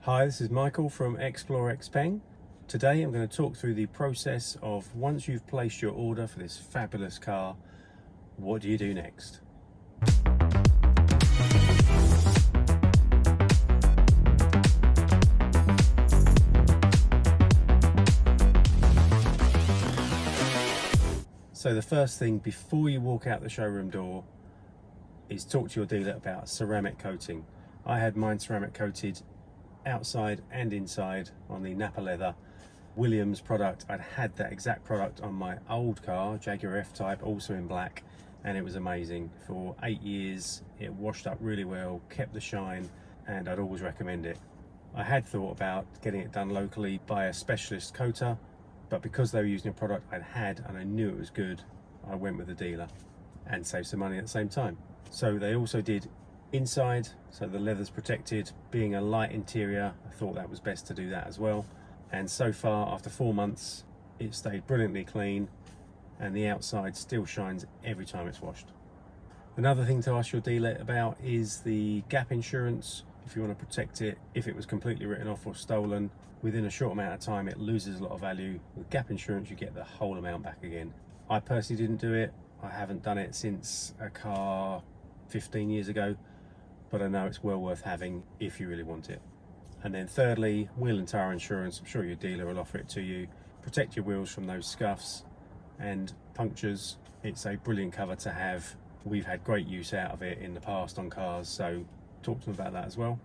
Hi, this is Michael from Xpeng. Today I'm going to talk through the process of once you've placed your order for this fabulous car, what do you do next? So the first thing before you walk out the showroom door is talk to your dealer about ceramic coating. I had mine ceramic coated outside and inside on the Napa leather Williams product. I'd had that exact product on my old car, Jaguar F-Type, also in black, and it was amazing. For 8 years it washed up really well, kept the shine, and I'd always recommend it. I had thought about getting it done locally by a specialist coater, but because they were using a product I'd had and I knew it was good, I went with the dealer and saved some money at the same time. So they also did inside, so the leather's protected. Being a light interior, I thought that was best to do that as well. And so far, after 4 months, it stayed brilliantly clean and the outside still shines every time it's washed. Another thing to ask your dealer about is the gap insurance. If you want to protect it, if it was completely written off or stolen, within a short amount of time it loses a lot of value. With gap insurance you get the whole amount back again. I personally didn't do it. I haven't done it since a car 15 years ago, but I know it's well worth having if you really want it. And then thirdly, wheel and tire insurance. I'm sure your dealer will offer it to you. Protect your wheels from those scuffs and punctures. It's a brilliant cover to have. We've had great use out of it in the past on cars, so talk to them about that as well.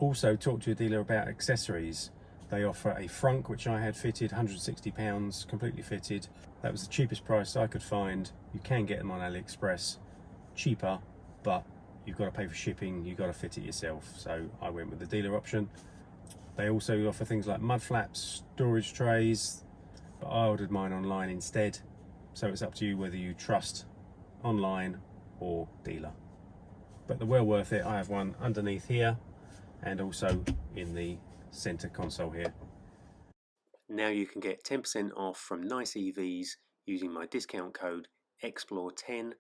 Also talk to your dealer about accessories. They offer a frunk, which I had fitted, £160, completely fitted. That was the cheapest price I could find. You can get them on AliExpress cheaper, but you've got to pay for shipping, you've got to fit it yourself, so I went with the dealer option. They also offer things like mud flaps, storage trays, but I ordered mine online instead, so it's up to you whether you trust online or dealer. But they're well worth it. I have one underneath here and also in the center console here. Now you can get 10% off from Nice EVs using my discount code EXPLORE10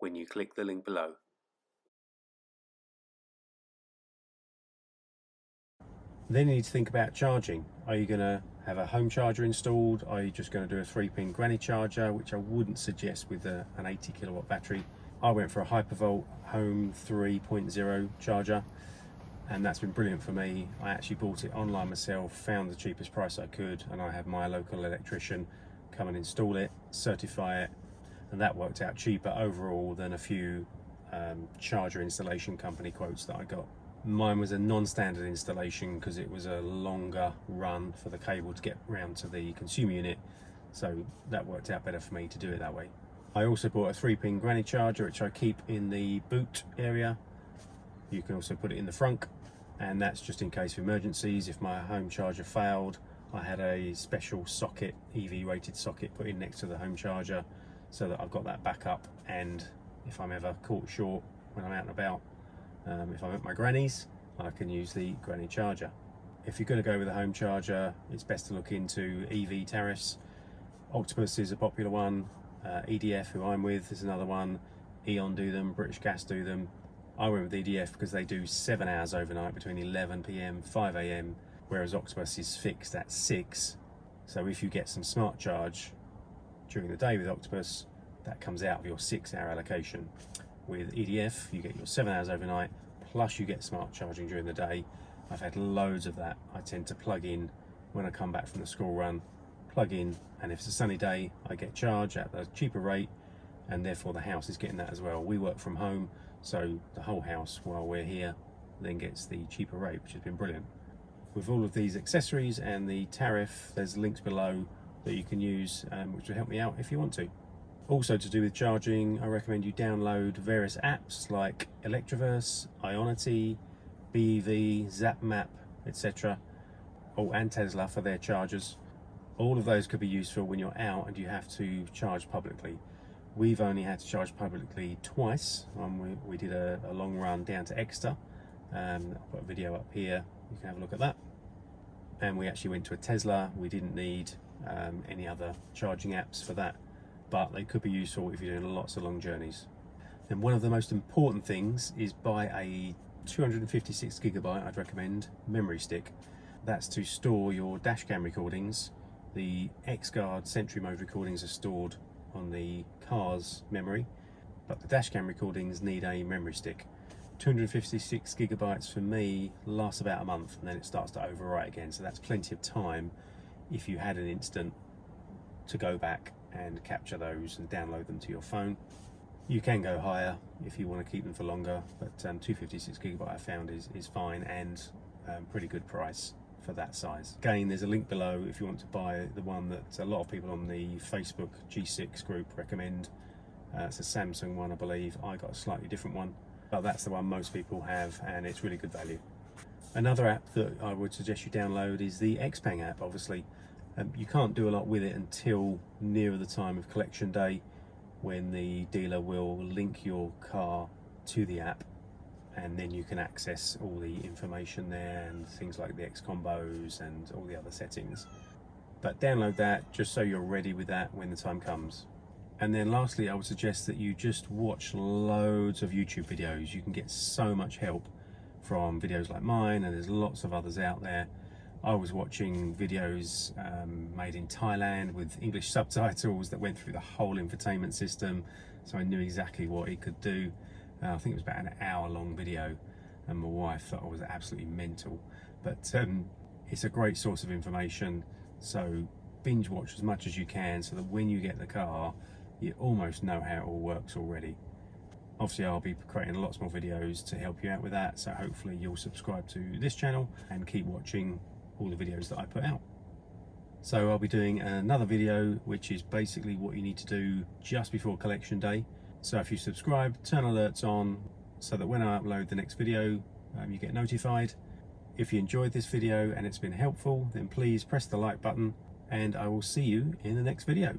when you click the link below. Then you need to think about charging. Are you going to have a home charger installed? Are you just going to do a 3-pin granny charger, which I wouldn't suggest with an 80 kilowatt battery. I went for a Hypervolt Home 3.0 charger, and that's been brilliant for me. I actually bought it online myself, found the cheapest price I could, and I had my local electrician come and install it, certify it, and that worked out cheaper overall than a few charger installation company quotes that I got. Mine was a non-standard installation because it was a longer run for the cable to get round to the consumer unit, so that worked out better for me to do it that way. I also bought a 3-pin granny charger, which I keep in the boot area. You can also put it in the frunk, and that's just in case of emergencies. If my home charger failed, I had a special socket, EV rated socket, put in next to the home charger so that I've got that backup, and if I'm ever caught short when I'm out and about, if I'm at my granny's, I can use the granny charger. If you're going to go with a home charger, it's best to look into EV Tariffs. Octopus is a popular one. EDF, who I'm with, is another one. Eon do them, British Gas do them. I went with EDF because they do 7 hours overnight between 11 PM, 5 AM, whereas Octopus is fixed at 6. So if you get some smart charge during the day with Octopus, that comes out of your 6-hour allocation. With EDF, you get your 7 hours overnight, plus you get smart charging during the day. I've had loads of that. I tend to plug in when I come back from the school run, plug in, and if it's a sunny day, I get charge at a cheaper rate, and therefore the house is getting that as well. We work from home, so the whole house, while we're here, then gets the cheaper rate, which has been brilliant. With all of these accessories and the tariff, there's links below that you can use, which will help me out if you want to. Also, to do with charging, I recommend you download various apps like Electroverse, Ionity, BEV, ZapMap, etc. And Tesla for their chargers. All of those could be useful when you're out and you have to charge publicly. We've only had to charge publicly twice. We did a long run down to Exeter. I'll put a video up here, you can have a look at that. And we actually went to a Tesla. We didn't need any other charging apps for that, but they could be useful if you're doing lots of long journeys. And one of the most important things is buy a 256 gigabyte, I'd recommend, memory stick. That's to store your dash cam recordings. The X-Guard Sentry Mode recordings are stored on the car's memory, but the dash cam recordings need a memory stick. 256 gigabytes for me lasts about a month, and then it starts to overwrite again, so that's plenty of time if you had an instant to go back and capture those and download them to your phone. You can go higher if you want to keep them for longer, but 256 gigabyte I found is fine, and pretty good price for that size. Again, there's a link below if you want to buy the one that a lot of people on the Facebook G6 group recommend. It's a Samsung one, I believe. I got a slightly different one, but that's the one most people have, and it's really good value. Another app that I would suggest you download is the Xpeng app. Obviously, you can't do a lot with it until nearer the time of collection day, when the dealer will link your car to the app, and then you can access all the information there and things like the X combos and all the other settings. But download that just so you're ready with that when the time comes. And then lastly, I would suggest that you just watch loads of YouTube videos. You can get so much help from videos like mine, and there's lots of others out there. I was watching videos made in Thailand with English subtitles that went through the whole infotainment system, so I knew exactly what it could do. I think it was about an hour-long video, and my wife thought I was absolutely mental. But it's a great source of information, so binge watch as much as you can, so that when you get the car, you almost know how it all works already. Obviously, I'll be creating lots more videos to help you out with that, so hopefully you'll subscribe to this channel and keep watching all the videos that I put out. So I'll be doing another video which is basically what you need to do just before collection day. So if you subscribe, turn alerts on so that when I upload the next video, you get notified. If you enjoyed this video and it's been helpful, then please press the like button, and I will see you in the next video.